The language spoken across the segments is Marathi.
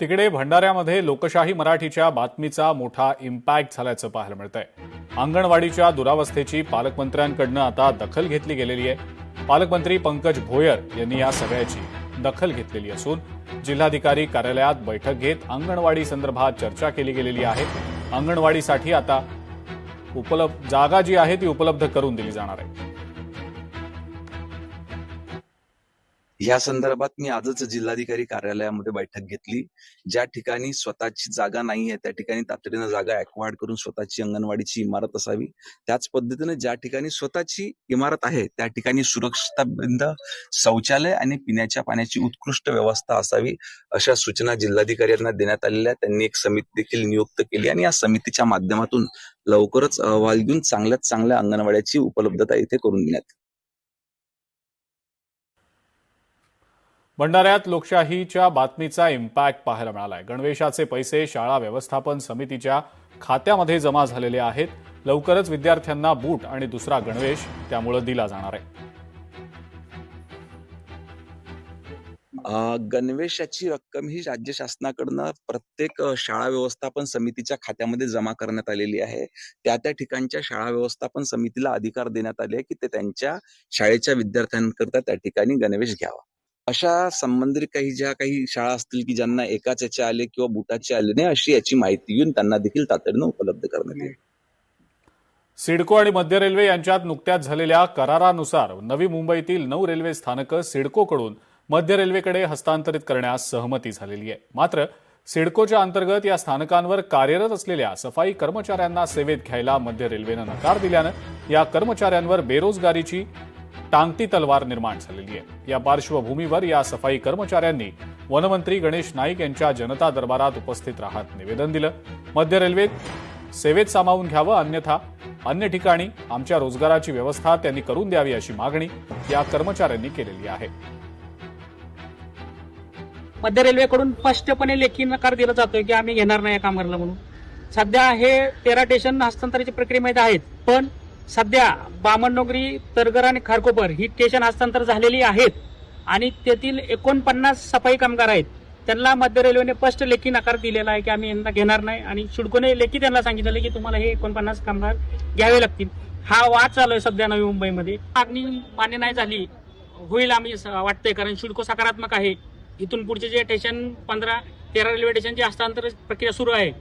तिकडे भंडाऱ्यामध्ये लोकशाही मराठीच्या बातमीचा मोठा इम्पॅक्ट झाल्याचं पाहायला मिळतंय। अंगणवाडीच्या दुरावस्थेची पालकमंत्र्यांकडून आता दखल घेतली गेलेली आहे। पालकमंत्री पंकज भोयर यांनी या सगळ्याची दखल घेतलेली असून जिल्हाधिकारी कार्यालयात बैठक घेत अंगणवाडी संदर्भात चर्चा केली गेलेली आहे। अंगणवाडीसाठी आता जागा जी आहे ती उपलब्ध करून दिली जाणार आहे। या संदर्भात मी आजच जिल्हाधिकारी कार्यालयामध्ये बैठक घेतली। ज्या ठिकाणी स्वतःची जागा नाहीये त्या ठिकाणी तातडीने जागा ॲक्वायर्ड करून स्वतःची अंगणवाडीची इमारत असावी। त्याच पद्धतीने ज्या ठिकाणी स्वतःची इमारत आहे त्या ठिकाणी सुरक्षितबंद शौचालय आणि पिण्याच्या पाण्याची उत्कृष्ट व्यवस्था असावी, अशा सूचना जिल्हाधिकाऱ्यांना देण्यात आलेल्या। त्यांनी एक समिती देखील नियुक्त केली आणि या समितीच्या माध्यमातून लवकरच अहवाल घेऊन चांगल्यात चांगल्या अंगणवाड्याची उपलब्धता इथे करून देण्यात। भंडाऱ्यात लोकशाहीच्या बातमीचा इम्पॅक्ट पाहायला मिळालाय। गणवेशाचे पैसे शाळा व्यवस्थापन समितीच्या खात्यामध्ये जमा झालेले आहेत। लवकरच विद्यार्थ्यांना बूट आणि दुसरा गणवेश त्यामुळे दिला जाणार आहे। गणवेशाची रक्कम ही राज्य शासनाकडून प्रत्येक शाळा व्यवस्थापन समितीच्या खात्यामध्ये जमा करण्यात आलेली आहे। त्या ठिकाणच्या शाळा व्यवस्थापन समितीला अधिकार देण्यात आले की ते त्यांच्या शाळेच्या विद्यार्थ्यांकरता त्या ठिकाणी गणवेश घ्यावा। अशा संबंधित ज्या काही शाळा असतील की ज्यांना एकाच याचे आले किंवा बुटाचे आले नाही, अशी याची माहिती घेऊन त्यांना देखील तातडीने उपलब्ध करण्यात येईल। सिडको आणि मध्य रेल्वे यांच्यात नुकत्याच झालेल्या करारानुसार नवी मुंबईतील 9 रेल्वे स्थानकं सिडकोकडून मध्य रेल्वेकडे हस्तांतरित करण्यास सहमती झालेली आहे। मात्र सिडकोच्या अंतर्गत या स्थानकांवर कार्यरत असलेल्या सफाई कर्मचाऱ्यांना सेवेत घ्यायला मध्य रेल्वेनं नकार दिल्यानं या कर्मचाऱ्यांवर बेरोजगारीची टांगती तलवार निर्माण झालेली आहे। या पार्श्वभूमीवर या सफाई कर्मचाऱ्यांनी वनमंत्री गणेश नाईक यांच्या जनता दरबारात उपस्थित राहत निवेदन दिलं। मध्य रेल्वेत सेवेत सामावून घ्यावं, अन्यथा अन्य ठिकाणी आमच्या रोजगाराची व्यवस्था त्यांनी करून द्यावी अशी मागणी या कर्मचाऱ्यांनी केलेली आहे। मध्य रेल्वेकडून स्पष्टपणे लेखी नकार दिला जातोय की आम्ही घेणार नाही या कामगाराला म्हणून। सध्या हे 13 स्टेशन हस्तांतराच्या प्रक्रियेमध्ये आहेत, पण सध्या बामणनोगरी, तरगर आणि खारकोपर ही स्टेशन हस्तांतर झालेली आहेत आणि तेथील 49 सफाई कामगार आहेत। त्यांना मध्य रेल्वेने स्पष्ट लेखी नकार दिलेला आहे की आम्ही यांना घेणार नाही आणि सिडकोने लेखी त्यांना सांगितलं की तुम्हाला हे 49 कामगार घ्यावे लागतील। हा वाद चालू आहे सध्या नवी मुंबईमध्ये। मागणी मान्य नाही झाली होईल आम्ही वाटतंय, कारण सिडको सकारात्मक आहे। इथून पुढचे जे स्टेशन 15-13 रेल्वे स्टेशनची हस्तांतर प्रक्रिया सुरू आहे,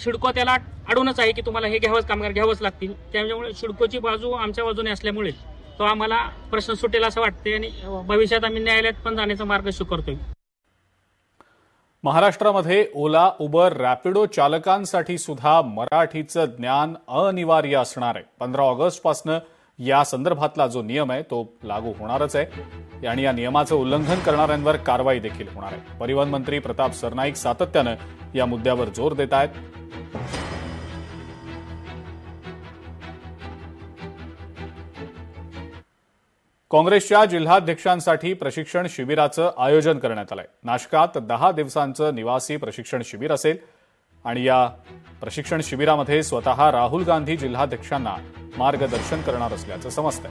सिडको त्याला अडवूनच आहे की तुम्हाला हे कामगार घ्यावंच लागतील। त्यामुळे सिडकोची बाजू आमच्या बाजूने असल्यामुळे तो आम्हाला प्रश्न सुटेल असं वाटते आणि भविष्यात आम्ही न्यायालयात पण जाण्याचा मार्ग स्वीकारतोय। महाराष्ट्रामध्ये ओला, उबर, रॅपिडो चालकांसाठी सुद्धा मराठीचं ज्ञान अनिवार्य असणार आहे। 15 ऑगस्टपासून या संदर्भातला जो नियम आहे तो लागू होणारच आहे आणि या नियमाचं उल्लंघन करणाऱ्यांवर कारवाई देखील होणार आहे। परिवहन मंत्री प्रताप सरनाईक सातत्यानं या मुद्द्यावर जोर देत आहेत। काँग्रेसच्या जिल्हाध्यक्षांसाठी प्रशिक्षण शिबिराचं आयोजन करण्यात आलंय। नाशकात 10 दिवसांचं निवासी प्रशिक्षण शिबिर असेल आणि या प्रशिक्षण शिबिरामध्ये स्वतः राहुल गांधी जिल्हाध्यक्षांना मार्गदर्शन करणार असल्याचं समजतंय।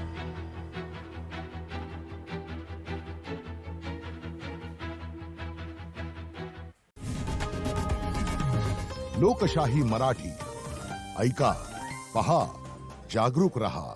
लोकशाही मराठी ऐका, पहा, जागरूक रहा।